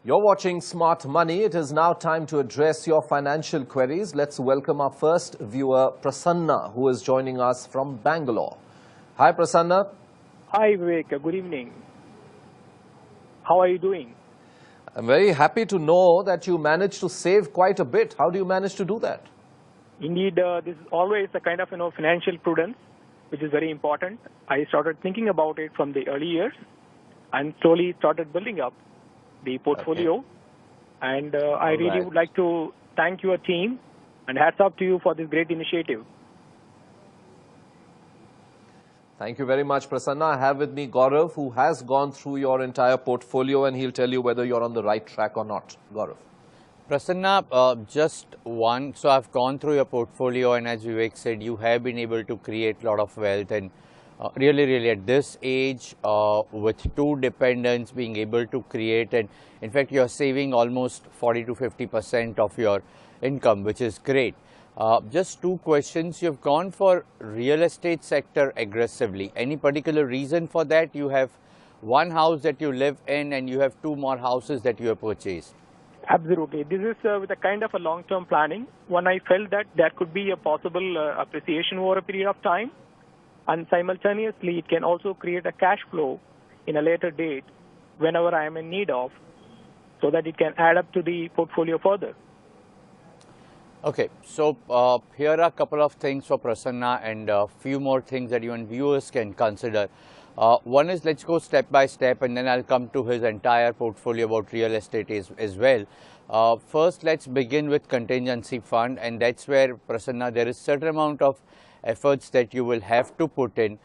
You're watching Smart Money. It is now time to address your financial queries. Let's welcome our first viewer, Prasanna, who is joining us from Bangalore. Hi, Prasanna. Hi, Vivek. Good evening. How are you doing? I'm very happy to know that you managed to save quite a bit. How do you manage to do that? Indeed, this is always a kind of financial prudence, which is very important. I started thinking about it from the early years and slowly started building up the portfolio. Okay. And I really would like to thank your team and hats off to you for this great initiative. Thank you very much, Prasanna. I have with me Gaurav, who has gone through your entire portfolio, and he'll tell you whether you're on the right track or not. Gaurav. Prasanna, just one. So I've gone through your portfolio, and as Vivek said, you have been able to create a lot of wealth, and really at this age, with two dependents, being able to create, and in fact you're saving almost 40 to 50% of your income, which is great. Just two questions. You've gone for real estate sector aggressively. Any particular reason for that? You have one house that you live in and you have two more houses that you have purchased. Absolutely. This is with a kind of a long-term planning. When I felt that there could be a possible appreciation over a period of time, and simultaneously it can also create a cash flow in a later date whenever I am in need of, so that it can add up to the portfolio further. Okay, so here are a couple of things for Prasanna and a few more things that even viewers can consider. One is, let's go step by step, and then I'll come to his entire portfolio about real estate as well. First, let's begin with contingency fund, and that's where, Prasanna, there is certain amount of efforts that you will have to put in.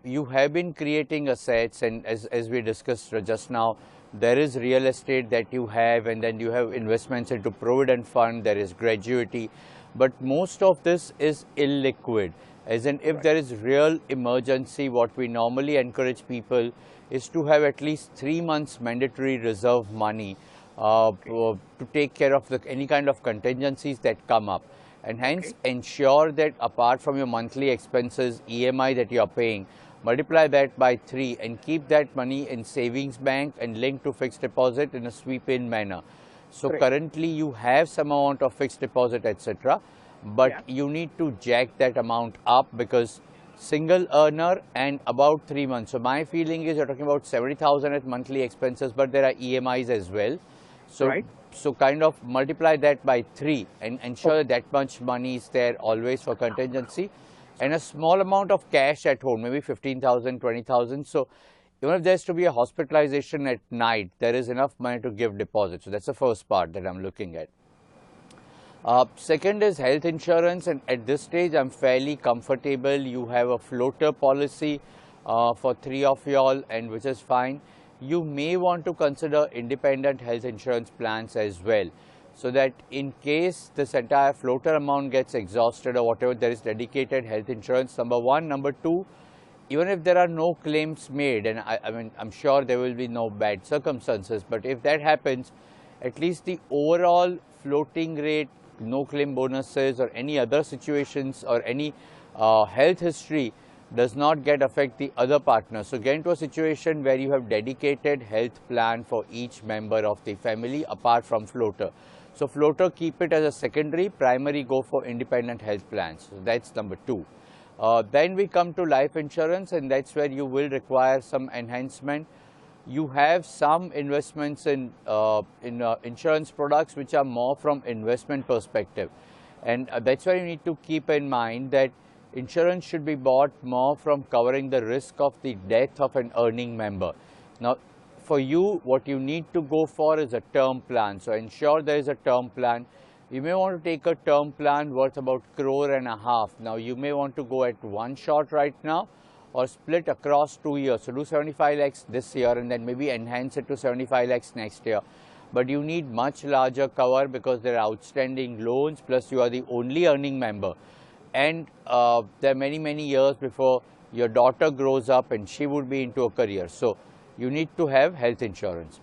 You have been creating assets, and as we discussed just now, there is real estate that you have, and then you have investments into provident fund, there is gratuity, but most of this is illiquid. As in, if there is real emergency, what we normally encourage people is to have at least 3 months mandatory reserve money to take care of any kind of contingencies that come up. And hence ensure that apart from your monthly expenses, EMI that you are paying, multiply that by 3 and keep that money in savings bank and link to fixed deposit in a sweep-in manner. So currently you have some amount of fixed deposit, etc. But you need to jack that amount up, because single earner and about 3 months. So my feeling is you're talking about 70,000 at monthly expenses, but there are EMIs as well. So, so kind of multiply that by 3 and ensure that much money is there always for contingency, and a small amount of cash at home, maybe 15,000, 20,000. So even if there's to be a hospitalization at night, there is enough money to give deposit. So that's the first part that I'm looking at. Second is health insurance, and at this stage I'm fairly comfortable. You have a floater policy for 3 of y'all, and which is fine. You may want to consider independent health insurance plans as well, so that in case this entire floater amount gets exhausted or whatever, there is dedicated health insurance, number one. Number two, even if there are no claims made, and I mean, I'm sure there will be no bad circumstances, but if that happens, at least the overall floating rate, no claim bonuses or any other situations or any health history does not get affect the other partner. So get into a situation where you have dedicated health plan for each member of the family apart from floater. So floater, keep it as a secondary. Primary, go for independent health plans. So that's number 2. Then we come to life insurance, and that's where you will require some enhancement. You have some investments in insurance products which are more from investment perspective, and that's why you need to keep in mind that insurance should be bought more from covering the risk of the death of an earning member. Now, for you, what you need to go for is a term plan. So ensure there is a term plan. You may want to take a term plan worth about 1.5 crore. Now, you may want to go at one shot right now, or split across 2 years. So do 75 lakhs this year and then maybe enhance it to 75 lakhs next year. But you need much larger cover, because there are outstanding loans, plus you are the only earning member. And there are many years before your daughter grows up and she would be into a career. So you need to have health insurance.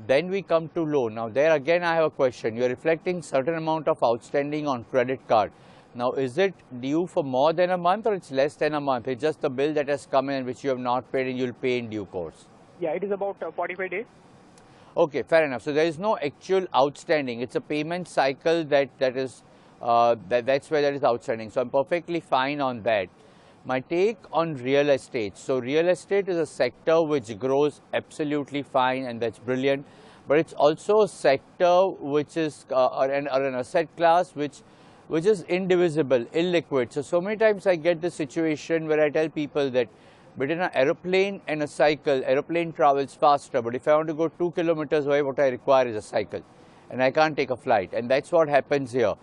Then we come to loan. Now there again I have a question. You are reflecting certain amount of outstanding on credit card. Now, is it due for more than a month, or it's less than a month? It's just the bill that has come in which you have not paid and you'll pay in due course. Yeah, it is about 45 days. Okay, fair enough. So there is no actual outstanding. It's a payment cycle that's where that is outstanding. So I'm perfectly fine on that. My take on real estate. So real estate is a sector which grows absolutely fine, and that's brilliant. But it's also a sector which is or an asset class which is indivisible, illiquid. So many times I get the situation where I tell people that between an aeroplane and a cycle, aeroplane travels faster, but if I want to go 2 kilometers away, what I require is a cycle, and I can't take a flight. And that's what happens here.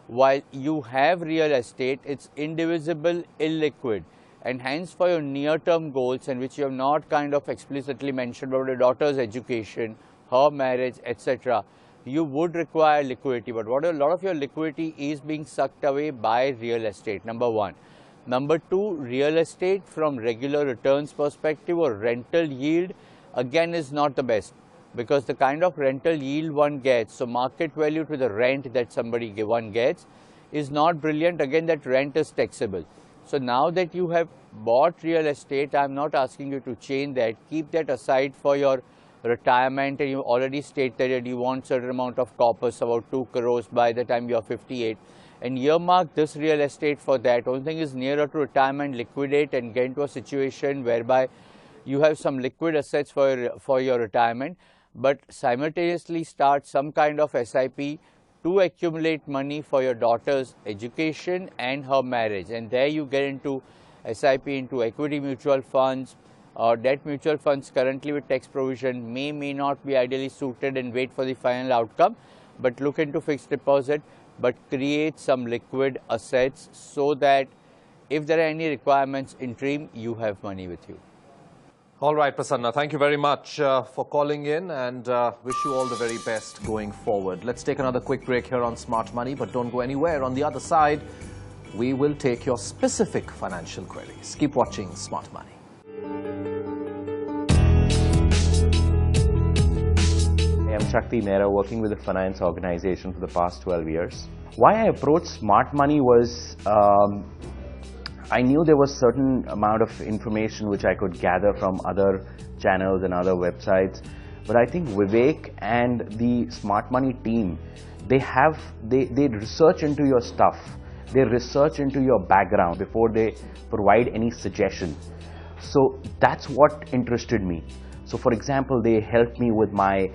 While you have real estate, it's indivisible, illiquid, and hence for your near-term goals, and which you have not kind of explicitly mentioned about your daughter's education, her marriage, etc., you would require liquidity. But what a lot of your liquidity is being sucked away by real estate, number one. Number two, real estate from regular returns perspective or rental yield again is not the best, because the kind of rental yield one gets, so market value to the rent that one gets, is not brilliant. Again, that rent is taxable. So now that you have bought real estate, I am not asking you to change that. Keep that aside for your retirement, and you already stated that you want certain amount of corpus, about 2 crores by the time you are 58. And earmark this real estate for that. Only thing is, nearer to retirement, liquidate and get into a situation whereby you have some liquid assets for your retirement, but simultaneously start some kind of SIP to accumulate money for your daughter's education and her marriage. And there you get into SIP into equity mutual funds or debt mutual funds currently with tax provision may not be ideally suited, and wait for the final outcome, but look into fixed deposit, but create some liquid assets so that if there are any requirements interim, you have money with you. All right, Prasanna, thank you very much for calling in, and wish you all the very best going forward. Let's take another quick break here on Smart Money, but don't go anywhere. On the other side, we will take your specific financial queries. Keep watching Smart Money. I'm Shakti Mehra, working with a finance organization for the past 12 years. Why I approached Smart Money was I knew there was certain amount of information which I could gather from other channels and other websites. But I think Vivek and the Smart Money team, they research into your stuff. They research into your background before they provide any suggestion. So that's what interested me. So for example, they helped me with my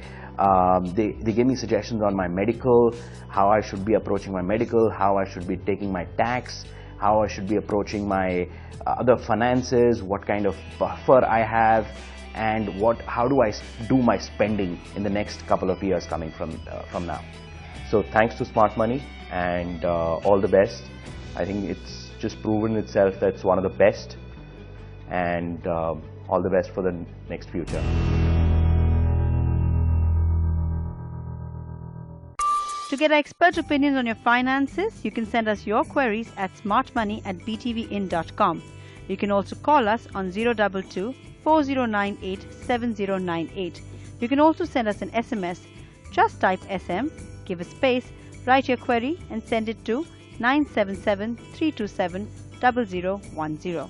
they gave me suggestions on my medical, how I should be approaching my medical, how I should be taking my tax, how I should be approaching my other finances, what kind of buffer I have, and how do I do my spending in the next couple of years coming from now. So thanks to Smart Money, and all the best. I think it's just proven itself that it's one of the best, and all the best for the next future. To get expert opinions on your finances, you can send us your queries at smartmoney@btvin.com. You can also call us on 022 4098 7098. You can also send us an SMS. Just type SM, give a space, write your query and send it to 977 327 0010.